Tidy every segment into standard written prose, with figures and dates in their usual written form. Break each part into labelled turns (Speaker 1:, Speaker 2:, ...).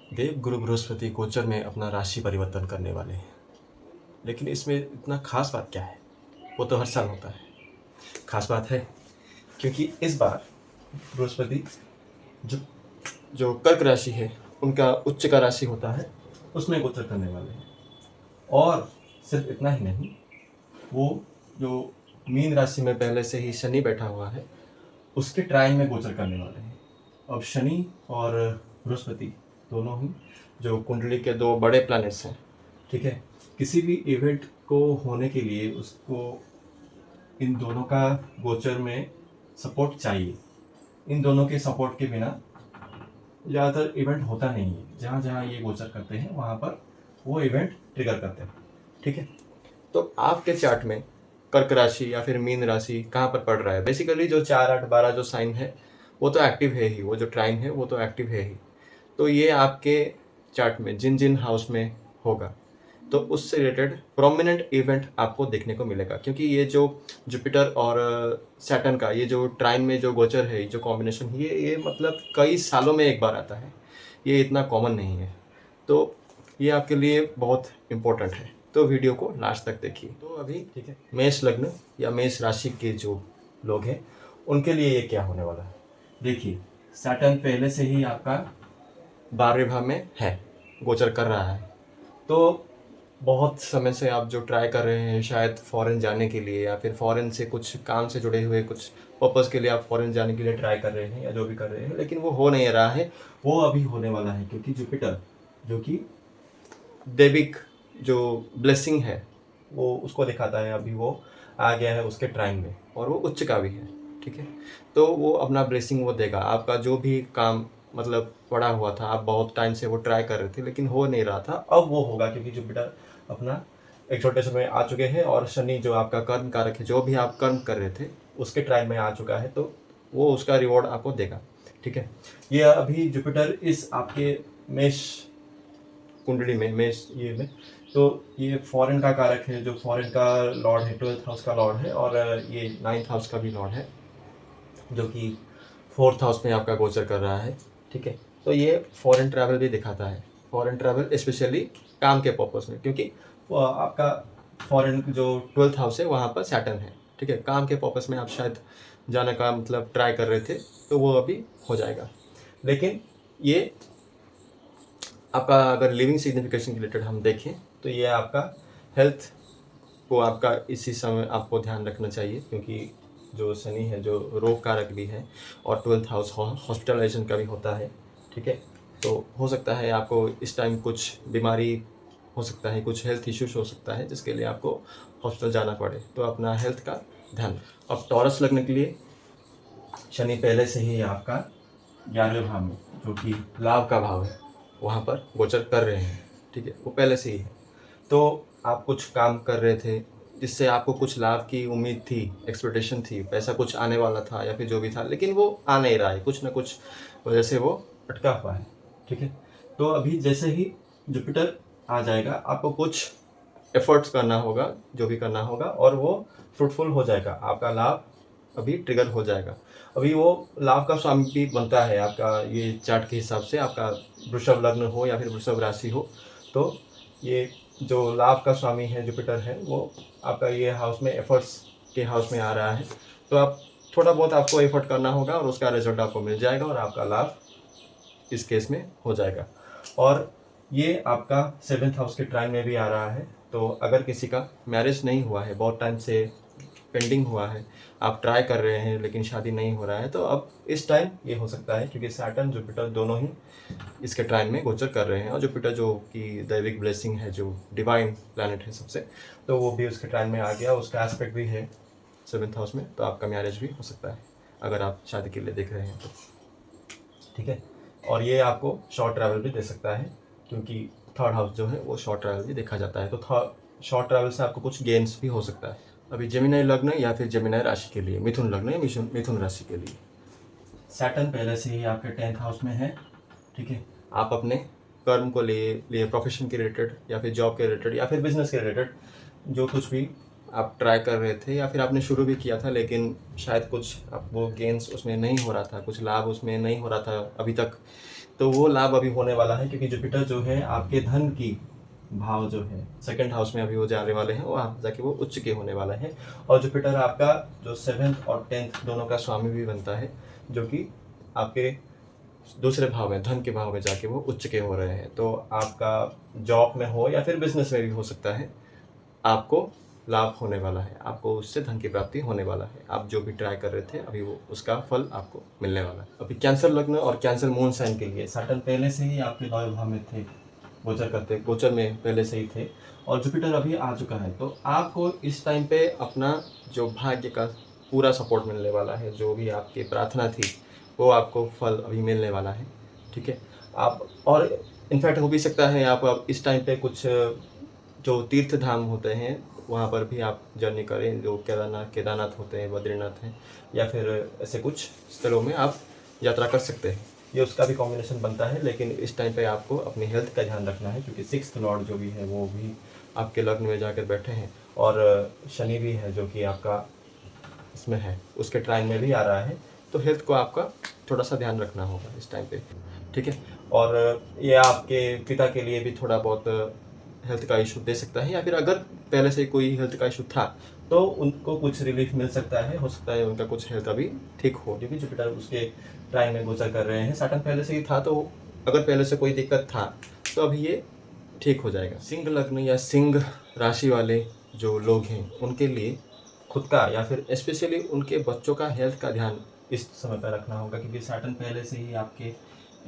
Speaker 1: देव गुरु बृहस्पति गोचर में अपना राशि परिवर्तन करने वाले हैं। लेकिन इसमें इतना खास बात क्या है? वो तो हर साल होता है। खास बात है क्योंकि इस बार बृहस्पति जो जो कर्क राशि है, उनका उच्च का राशि होता है, उसमें गोचर करने वाले हैं। और सिर्फ इतना ही नहीं, वो जो मीन राशि में पहले से ही शनि बैठा हुआ है, उसके ट्राइन में गोचर करने वाले हैं। अब शनि और बृहस्पति दोनों ही जो कुंडली के दो बड़े प्लैनेट्स हैं, ठीक है। किसी भी इवेंट को होने के लिए उसको इन दोनों का गोचर में सपोर्ट चाहिए। इन दोनों के सपोर्ट के बिना ज़्यादातर इवेंट होता नहीं है। जहाँ जहाँ ये गोचर करते हैं वहाँ पर वो इवेंट ट्रिगर करते हैं, ठीक है। तो आपके चार्ट में कर्क राशि या फिर मीन राशि कहाँ पर पड़ रहा है? बेसिकली जो 4, 8, 12 जो साइन है वो तो एक्टिव है ही, वो जो ट्राइन है वो तो एक्टिव है ही। तो ये आपके चार्ट में जिन जिन हाउस में होगा तो उससे रिलेटेड प्रोमिनेंट इवेंट आपको देखने को मिलेगा। क्योंकि ये जो जुपिटर और सैटर्न का ये जो ट्राइन में जो गोचर है, जो कॉम्बिनेशन, ये मतलब कई सालों में एक बार आता है। ये इतना कॉमन नहीं है। तो ये आपके लिए बहुत इम्पोर्टेंट है। तो वीडियो को लास्ट तक देखिए। तो अभी ठीक है, मेष लग्न या मेष राशि के जो लोग हैं उनके लिए ये क्या होने वाला है देखिए। सैटर्न पहले से ही आपका 12वें भाव में है, गोचर कर रहा है। तो बहुत समय से आप जो ट्राई कर रहे हैं शायद फॉरेन जाने के लिए, या फिर फॉरेन से कुछ काम से जुड़े हुए कुछ पर्पज़ के लिए आप फॉरेन जाने के लिए ट्राई कर रहे हैं या जो भी कर रहे हैं, लेकिन वो हो नहीं रहा है, वो अभी होने वाला है। क्योंकि जुपिटर जो कि दैविक जो ब्लेसिंग है वो उसको दिखाता है, अभी वो आ गया है उसके ट्राइन में, और वो उच्च का भी है, ठीक है। तो वो अपना ब्लेसिंग वो देगा। आपका जो भी काम मतलब पड़ा हुआ था, आप बहुत टाइम से वो ट्राई कर रहे थे लेकिन हो नहीं रहा था, अब वो होगा। क्योंकि जुपिटर अपना एक छोटे समय आ चुके हैं, और शनि जो आपका कर्म कारक है, जो भी आप कर्म कर रहे थे उसके ट्राइन में आ चुका है, तो वो उसका रिवॉर्ड आपको देगा, ठीक है। ये अभी जुपिटर इस आपके मेष कुंडली में, मेष ये में, तो ये फॉरेन का कारक है, जो फॉरेन का लॉर्ड है, 12th हाउस का लॉर्ड है, और ये 9th हाउस का भी लॉर्ड है, जो कि 4th हाउस में आपका गोचर कर रहा है, ठीक है। तो ये फॉरेन ट्रैवल भी दिखाता है। फॉरेन ट्रैवल स्पेशली काम के पर्पस में, क्योंकि आपका फॉरेन जो 12th हाउस है वहाँ पर सैटर्न है, ठीक है। काम के पर्पस में आप शायद जाने का मतलब ट्राई कर रहे थे, तो वो अभी हो जाएगा। लेकिन ये आपका अगर लिविंग सिग्निफिकेशन के रिलेटेड हम देखें तो ये आपका हेल्थ को आपका इसी समय आपको ध्यान रखना चाहिए। क्योंकि जो शनि है जो रोग कारक भी है, और 12th हाउस हॉस्पिटलाइजेशन का भी होता है, ठीक है। तो हो सकता है आपको इस टाइम कुछ बीमारी हो सकता है, कुछ हेल्थ इश्यूज हो सकता है, जिसके लिए आपको हॉस्पिटल जाना पड़े। तो अपना हेल्थ का ध्यान। अब टॉरस लगने के लिए शनि पहले से ही आपका 11वें भाव में, जो कि लाभ का भाव है, वहाँ पर गोचर कर रहे हैं, ठीक है। वो पहले से ही है। तो आप कुछ काम कर रहे थे जिससे आपको कुछ लाभ की उम्मीद थी, एक्सपेक्टेशन थी, पैसा कुछ आने वाला था या फिर जो भी था, लेकिन वो आ नहीं रहा है, कुछ ना कुछ वजह से वो अटका हुआ है, ठीक है। तो अभी जैसे ही जुपिटर आ जाएगा, आपको कुछ एफर्ट्स करना होगा, जो भी करना होगा, और वो फ्रूटफुल हो जाएगा। आपका लाभ अभी ट्रिगर हो जाएगा। अभी वो लाभ का स्वामी भी बनता है आपका, ये चार्ट के हिसाब से आपका वृषभ लग्न हो या फिर वृषभ राशि हो, तो ये जो लाभ का स्वामी है जुपिटर है, वो आपका ये हाउस में एफर्ट्स के हाउस में आ रहा है। तो आप थोड़ा बहुत आपको एफर्ट करना होगा और उसका रिजल्ट आपको मिल जाएगा, और आपका लाभ इस केस में हो जाएगा। और ये आपका 7th हाउस के ट्राइन में भी आ रहा है। तो अगर किसी का मैरिज नहीं हुआ है, बहुत टाइम से पेंडिंग हुआ है, आप ट्राई कर रहे हैं लेकिन शादी नहीं हो रहा है, तो अब इस टाइम ये हो सकता है। क्योंकि सैटर्न जुपिटर दोनों ही इसके ट्राइन में गोचर कर रहे हैं, और जुपिटर जो कि दैविक ब्लेसिंग है, जो डिवाइन प्लैनेट है सबसे, तो वो भी उसके ट्राइन में आ गया। उसका एस्पेक्ट भी है 7th हाउस में, तो आपका मैरिज भी हो सकता है अगर आप शादी के लिए देख रहे हैं तो, ठीक है। और ये आपको शॉर्ट ट्रैवल भी दे सकता है, क्योंकि 3rd हाउस जो है वो शॉर्ट ट्रैवल भी देखा जाता है। तो शॉर्ट ट्रैवल से आपको कुछ गेन्स भी हो सकता है। अभी जेमिनी लग्न या फिर जेमिनी राशि के लिए, मिथुन लग्न या मिथुन राशि के लिए सैटर्न पहले से ही आपके 10th हाउस में है, ठीक है। आप अपने कर्म को लिए प्रोफेशन के रिलेटेड या फिर जॉब के रिलेटेड या फिर बिजनेस के रिलेटेड जो कुछ भी आप ट्राई कर रहे थे, या फिर आपने शुरू भी किया था लेकिन शायद कुछ आप वो गेन्स उसमें नहीं हो रहा था, कुछ लाभ उसमें नहीं हो रहा था अभी तक, तो वो लाभ अभी होने वाला है, क्योंकि जुपिटर जो है आपके धन की भाव जो है सेकंड हाउस में अभी वो जाने वाले हैं, वहाँ जाके वो उच्च के होने वाला है। और जुपिटर आपका जो 7th और 10th दोनों का स्वामी भी बनता है, जो कि आपके दूसरे भाव में, धन के भाव में जाके वो उच्च के हो रहे हैं। तो आपका जॉब में हो या फिर बिजनेस में भी हो सकता है, आपको लाभ होने वाला है, आपको उससे धन की प्राप्ति होने वाला है। आप जो भी ट्राई कर रहे थे अभी वो उसका फल आपको मिलने वाला है। अभी कैंसर लग्न और कैंसर मून साइन के लिए सैटर्न पहले से ही आपके 9वें भाव में थे, गोचर में पहले से ही थे, और जुपिटर अभी आ चुका है। तो आपको इस टाइम पे अपना जो भाग्य का पूरा सपोर्ट मिलने वाला है, जो भी आपकी प्रार्थना थी वो आपको फल अभी मिलने वाला है। ठीक है, आप और इनफैक्ट हो भी सकता है आप इस टाइम पे कुछ जो तीर्थ धाम होते हैं वहाँ पर भी आप जर्नी करें, जो केदारनाथ होते हैं, बद्रीनाथ हैं, या फिर ऐसे कुछ स्थलों में आप यात्रा कर सकते हैं। ये उसका भी कॉम्बिनेशन बनता है, लेकिन इस टाइम पे आपको अपनी हेल्थ का ध्यान रखना है, क्योंकि 6th लॉर्ड जो भी है वो भी आपके लग्न में जाकर बैठे हैं, और शनि भी है जो कि आपका इसमें है, उसके ट्राइन में भी आ रहा है। तो हेल्थ को आपका थोड़ा सा ध्यान रखना होगा इस टाइम पे। ठीक है, और ये आपके पिता के लिए भी थोड़ा बहुत हेल्थ का इशू दे सकता है, या फिर अगर पहले से कोई हेल्थ का इशू था तो उनको कुछ रिलीफ मिल सकता है, हो सकता है उनका कुछ हेल्थ अभी ठीक हो, क्योंकि जुपिटर उसके ट्राइन में गोचर कर रहे हैं। सैटर्न पहले से ही था, तो अगर पहले से कोई दिक्कत था तो अभी ये ठीक हो जाएगा। सिंह लग्न या सिंह राशि वाले जो लोग हैं उनके लिए खुद का या फिर स्पेशली उनके बच्चों का हेल्थ का ध्यान इस समय पर रखना होगा, क्योंकि सैटर्न पहले से ही आपके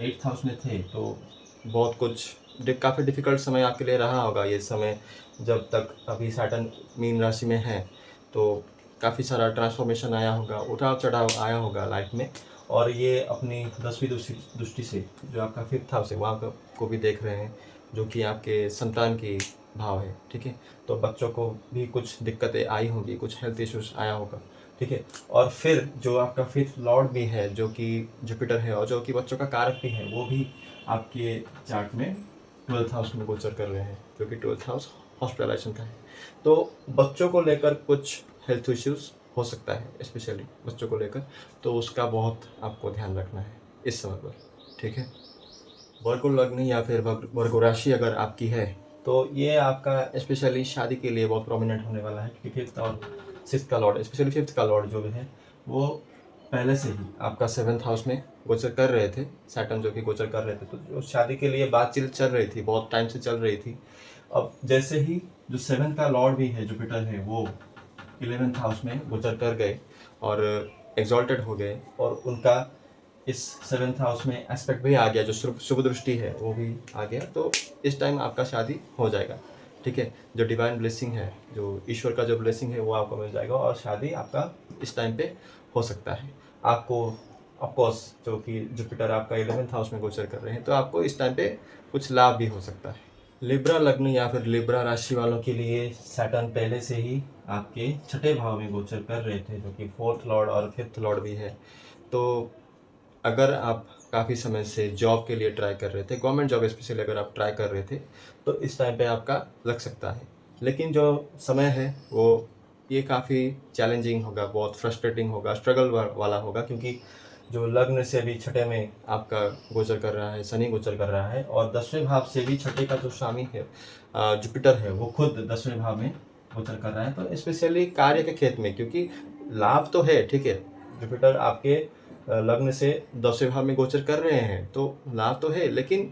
Speaker 1: 8th हाउस में थे। तो बहुत कुछ काफ़ी डिफ़िकल्ट समय आपके लिए रहा होगा ये समय, जब तक अभी सैटर्न मीन राशि में है। तो काफ़ी सारा ट्रांसफॉर्मेशन आया होगा, उतार चढ़ाव आया होगा लाइफ में, और ये अपनी 10वीं दृष्टि से जो आपका 5th हाउस है वहाँ को भी देख रहे हैं, जो कि आपके संतान की भाव है। ठीक है, तो बच्चों को भी कुछ दिक्कतें आई होंगी, कुछ हेल्थ इश्यूज आया होगा। ठीक है, और फिर जो आपका 5th लॉर्ड भी है जो कि जुपिटर है, और जो कि बच्चों का कारक भी है, वो भी आपके चार्ट में 12th हाउस में गोचर कर रहे हैं, जो कि 12th हाउस हॉस्पिटलाइजेशन का है। तो बच्चों को लेकर कुछ हेल्थ इश्यूज हो सकता है, स्पेशली बच्चों को लेकर, तो उसका बहुत आपको ध्यान रखना है इस समय पर। ठीक है, वर्गो लग्न या फिर वर्गो राशि अगर आपकी है तो ये आपका स्पेशली शादी के लिए बहुत प्रोमिनेंट होने वाला है, क्योंकि 5th और 6th का लॉर्ड, स्पेशली 5th का लॉर्ड जो भी है वो पहले से ही आपका 7th हाउस में गोचर कर रहे थे, सैटर्न जो कि गोचर कर रहे थे। तो जो शादी के लिए बातचीत चल रही थी, बहुत टाइम से चल रही थी। अब जैसे ही जो 7th का लॉर्ड भी है जुपिटर है, वो 11th हाउस में गोचर कर गए और एग्जॉल्टेड हो गए, और उनका इस 7th हाउस में एस्पेक्ट भी आ गया, जो शुभ दृष्टि है वो भी आ गया। तो इस टाइम आपका शादी हो जाएगा। ठीक है, जो डिवाइन ब्लेसिंग है, जो ईश्वर का जो ब्लेसिंग है वो आपको मिल जाएगा, और शादी आपका इस टाइम पे हो सकता है। आपको ऑफकोर्स जो कि जुपिटर आपका 11th हाउस में गोचर कर रहे हैं, तो आपको इस टाइम पे कुछ लाभ भी हो सकता है। लिब्रा लग्न या फिर लिब्रा राशि वालों के लिए सैटर्न पहले से ही आपके 6ठे भाव में गोचर कर रहे थे, जो कि 4th लॉर्ड और 5th लॉर्ड भी है। तो अगर आप काफ़ी समय से जॉब के लिए ट्राई कर रहे थे, गवर्नमेंट जॉब स्पेशली अगर आप ट्राई कर रहे थे, तो इस टाइम पे आपका लग सकता है। लेकिन जो समय है वो ये काफ़ी चैलेंजिंग होगा, बहुत फ्रस्ट्रेटिंग होगा, स्ट्रगल वाला होगा, क्योंकि जो लग्न से भी 6ठे में आपका गोचर कर रहा है, शनि गोचर कर रहा है, और 10वें भाव से भी 6ठे का जो स्वामी है जुपिटर है, वो खुद 10वें भाव में गोचर कर रहा है। तो स्पेशली कार्य के क्षेत्र में, क्योंकि लाभ तो है, ठीक है, जुपिटर आपके लग्न से 10वें भाव में गोचर कर रहे हैं, तो लाभ तो है, लेकिन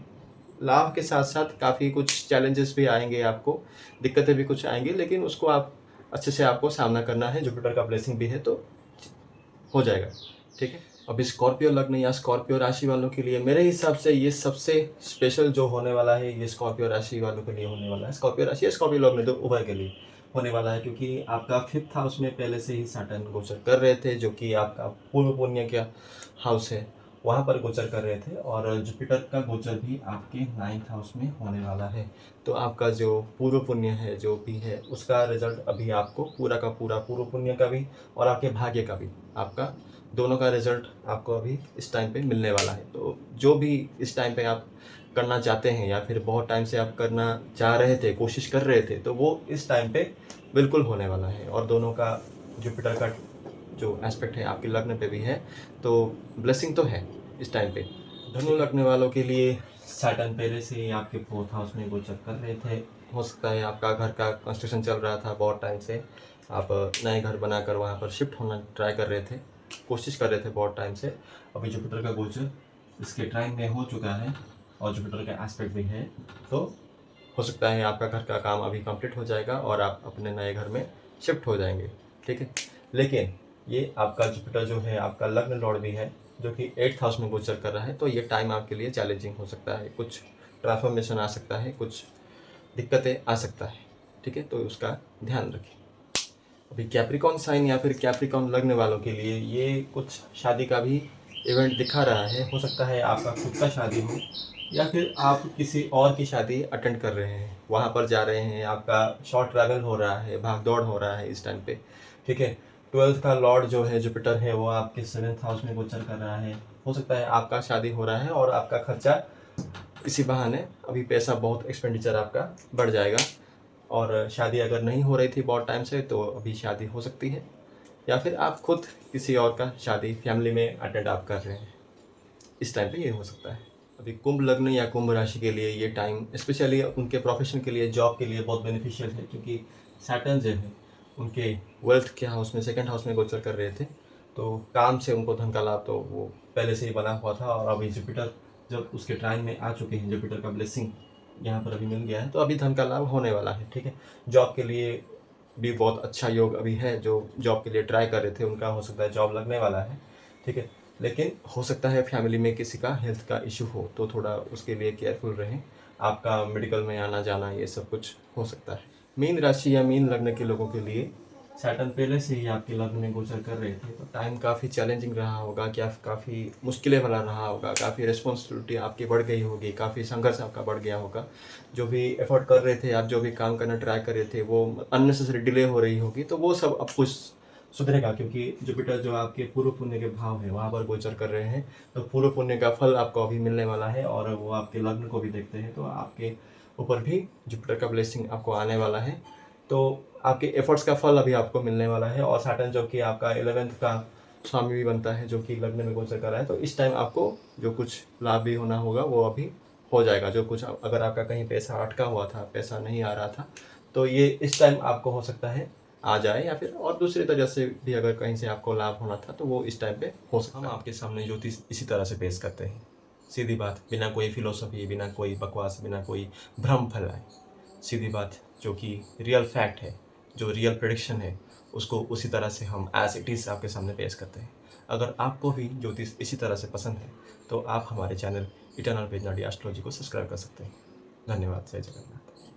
Speaker 1: लाभ के साथ साथ काफ़ी कुछ चैलेंजेस भी आएंगे, आपको दिक्कतें भी कुछ आएंगी, लेकिन उसको आप अच्छे से आपको सामना करना है। जुपिटर का ब्लेसिंग भी है तो हो जाएगा। ठीक है, अभी स्कॉर्पियो लग्न या स्कॉर्पियो राशि वालों के लिए मेरे हिसाब से ये सबसे स्पेशल जो होने वाला है, ये स्कॉर्पियो राशि वालों के लिए होने वाला है। स्कॉर्पियो राशि या स्कॉर्पियो लग्न तो उभय के लिए होने वाला है, क्योंकि आपका 5th हाउस में पहले से ही सैटर्न गोचर कर रहे थे, जो कि आपका पूर्व पुण्य का हाउस है, वहाँ पर गोचर कर रहे थे, और जुपिटर का गोचर भी आपके 9th हाउस में होने वाला है। तो आपका जो पूर्व पुण्य है जो भी है, उसका रिजल्ट अभी आपको पूरा का पूरा, पूर्व पुण्य का भी और आपके भाग्य का भी, आपका दोनों का रिजल्ट आपको अभी इस टाइम पे मिलने वाला है। तो जो भी इस टाइम पे आप करना चाहते हैं, या फिर बहुत टाइम से आप करना चाह रहे थे, कोशिश कर रहे थे, तो वो इस टाइम पे बिल्कुल होने वाला है। और दोनों का जुपिटर का जो एस्पेक्ट है आपके लग्न पे भी है, तो ब्लेसिंग तो है इस टाइम पे। धनु लगने वालों के लिए सैटर्न पहले से ही आपके फोर्थ हाउस में गोचर कर रहे थे। हो सकता है आपका घर का कंस्ट्रक्शन चल रहा था बहुत टाइम से, आप नए घर बनाकर वहाँ पर शिफ्ट होना ट्राई कर रहे थे, कोशिश कर रहे थे बहुत टाइम से। अभी जुपिटर का गोचर इसके टाइम में हो चुका है और जुपिटर का एस्पेक्ट भी है, तो हो सकता है आपका घर का काम अभी कंप्लीट हो जाएगा और आप अपने नए घर में शिफ्ट हो जाएंगे, ठीक है। लेकिन ये आपका जुपिटर जो है आपका लग्न लॉर्ड भी है, जो कि 8th हाउस में गोचर कर रहा है, तो ये टाइम आपके लिए चैलेंजिंग हो सकता है, कुछ ट्रांसफॉर्मेशन आ सकता है, कुछ दिक्कतें आ सकता है, ठीक है, तो उसका ध्यान रखें। अभी कैप्रिकॉन साइन या फिर कैप्रिकॉन लगने वालों के लिए ये कुछ शादी का भी इवेंट दिखा रहा है। हो सकता है आपका खुद का शादी हो या फिर आप किसी और की शादी अटेंड कर रहे हैं, वहाँ पर जा रहे हैं, आपका शॉर्ट ट्रैवल हो रहा है, भाग दौड़ हो रहा है इस टाइम पे, ठीक है। 12th का लॉर्ड जो है जुपिटर है वो आपके 7th हाउस में गोचर कर रहा है। हो सकता है आपका शादी हो रहा है और आपका खर्चा इसी बहाने अभी पैसा बहुत एक्सपेंडिचर आपका बढ़ जाएगा, और शादी अगर नहीं हो रही थी बहुत टाइम से तो अभी शादी हो सकती है, या फिर आप खुद किसी और का शादी फैमिली में अटेंड आप कर रहे हैं, इस टाइम पे ये हो सकता है। अभी कुंभ लग्न या कुंभ राशि के लिए ये टाइम स्पेशली उनके प्रोफेशन के लिए, जॉब के लिए बहुत बेनिफिशियल है, क्योंकि सैटर्न जो है उनके वेल्थ के हाउस में, 2nd हाउस में गोचर कर रहे थे, तो काम से उनको धन का लाभ तो वो पहले से ही बना हुआ था। और अभी जुपिटर जब उसके टाइम में आ चुके हैं, जुपिटर का ब्लेसिंग यहाँ पर अभी मिल गया है, तो अभी धन का लाभ होने वाला है, ठीक है। जॉब के लिए भी बहुत अच्छा योग अभी है, जो जॉब के लिए ट्राई कर रहे थे उनका हो सकता है जॉब लगने वाला है, ठीक है। लेकिन हो सकता है फैमिली में किसी का हेल्थ का इशू हो, तो थोड़ा उसके लिए केयरफुल रहें, आपका मेडिकल में आना जाना ये सब कुछ हो सकता है। मीन राशि या मीन लग्न के लोगों के लिए सैटर्न पहले से ही आपके लग्न में गोचर कर रहे थे, तो टाइम काफ़ी चैलेंजिंग रहा होगा, क्या काफ़ी मुश्किलें वाला रहा होगा, काफ़ी रिस्पॉन्सिबिलिटी आपकी बढ़ गई होगी, काफ़ी संघर्ष आपका बढ़ गया होगा। जो भी एफर्ट कर रहे थे आप, जो भी काम करना ट्राई कर रहे थे, वो अननेसेसरी डिले हो रही होगी, तो वो सब अब कुछ सुधरेगा, क्योंकि जुपिटर जो आपके पूर्व पुण्य के भाव है वहाँ पर गोचर कर रहे हैं, तो पूर्व पुण्य का फल आपको अभी मिलने वाला है। और वो आपके लग्न को भी देखते हैं, तो आपके ऊपर भी जुपिटर का ब्लेसिंग आपको आने वाला है, तो आपके एफर्ट्स का फल अभी आपको मिलने वाला है। और सैटर्न जो कि आपका 11th का स्वामी भी बनता है, जो कि लग्न में गोचर कर रहा है, तो इस टाइम आपको जो कुछ लाभ भी होना होगा वो अभी हो जाएगा। जो कुछ अगर आपका कहीं पैसा अटका हुआ था, पैसा नहीं आ रहा था, तो ये इस टाइम आपको हो सकता है आ जाए, या फिर और दूसरी तरह से भी अगर कहीं से आपको लाभ होना था तो वो इस टाइम पे हो सकता है। हम आपके सामने ज्योतिष इसी तरह से पेश करते हैं, सीधी बात, बिना कोई फिलोसफी, बिना कोई बकवास, बिना कोई भ्रम फैलाए, सीधी बात जो कि रियल फैक्ट है, जो रियल प्रेडिक्शन है, उसको उसी तरह से हम एज इट इज़ आपके सामने पेश करते हैं। अगर आपको भी ज्योतिष इसी तरह से पसंद है तो आप हमारे चैनल इटर्नल पेजनाडी एस्ट्रोलॉजी को सब्सक्राइब कर सकते हैं। धन्यवाद। जय जगन्नाथ।